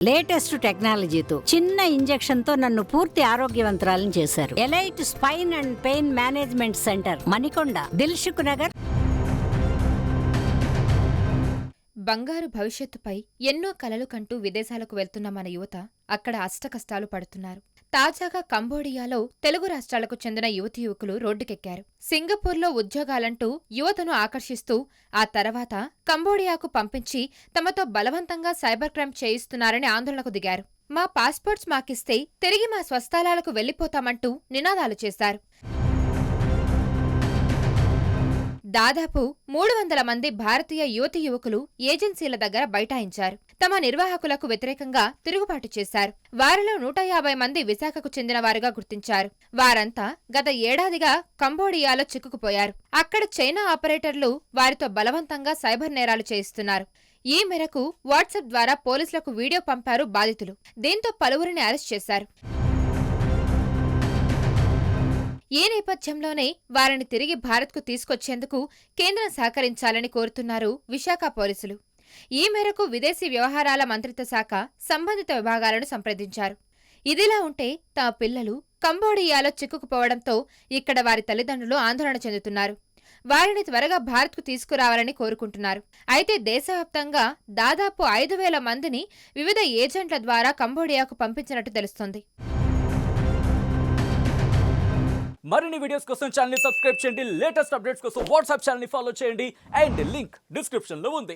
Latest టెక్నాలజీతో చిన్న injection తో నన్ను పూర్తి ఆరోగ్యవంతురాలను చేశారు. Elite spine and pain management centre, Manikonda, Dilsukh Nagar. బంగారు భవిష్యత్తుపై ఎన్నో కలలు కంటూ విదేశాలకు వెళ్తున్న మన యువత అక్కడ అష్టకష్టాలు పడుతున్నారు. తాజాగా కంబోడియాలో తెలుగు రాష్ట్రాలకు చెందిన యువతీ యువకులు రోడ్డుకెక్కారు. సింగపూర్లో ఉద్యోగాలంటూ యువతను ఆకర్షిస్తూ ఆ తర్వాత కంబోడియాకు పంపించి తమతో బలవంతంగా సైబర్ క్రైమ్ చేయిస్తున్నారని ఆందోళనకు దిగారు. మా పాస్పోర్ట్స్ మాకిస్తే తిరిగి మా స్వస్థలాలకు వెళ్లిపోతామంటూ నినాదాలు చేశారు. దాదాపు 300 మంది భారతీయ యువతీ యువకులు ఏజెన్సీల దగ్గర బైఠాయించారు. తమ నిర్వాహకులకు వ్యతిరేకంగా తిరుగుబాటు చేశారు. వారిలో 150 మంది విశాఖకు చెందినవారుగా గుర్తించారు. వారంతా గత ఏడాదిగా కంబోడియాలో చిక్కుకుపోయారు. అక్కడ చైనా ఆపరేటర్లు వారితో బలవంతంగా సైబర్ నేరాలు చేయిస్తున్నారు. ఈ మేరకు వాట్సాప్ ద్వారా పోలీసులకు వీడియో పంపారు బాధితులు. దీంతో పలువురిని అరెస్ట్ చేశారు. ఈ నేపథ్యంలోనే వారిని తిరిగి భారత్కు తీసుకొచ్చేందుకు కేంద్రం సహకరించాలని కోరుతున్నారు విశాఖ పోలీసులు. ఈ మేరకు విదేశీ వ్యవహారాల మంత్రిత్వ శాఖ సంబంధిత విభాగాలను సంప్రదించారు. ఇదిలా ఉంటే తమ పిల్లలు కంబోడియాలో చిక్కుకుపోవడంతో ఇక్కడ వారి తల్లిదండ్రులు ఆందోళన చెందుతున్నారు. వారిని త్వరగా భారత్కు తీసుకురావాలని కోరుకుంటున్నారు. అయితే దేశవ్యాప్తంగా దాదాపు 5,000 మందిని వివిధ ఏజెంట్ల ద్వారా కంబోడియాకు పంపించినట్టు తెలుస్తోంది. మరిన్ని వీడియోస్ కోసం ఛానల్ ని సబ్స్క్రైబ్ చేయండి. లేటెస్ట్ అప్డేట్స్ కోసం వాట్సాప్ ఛానల్ ని ఫాలో చేయండి. అండ్ లింక్ డిస్క్రిప్షన్ లో ఉంది.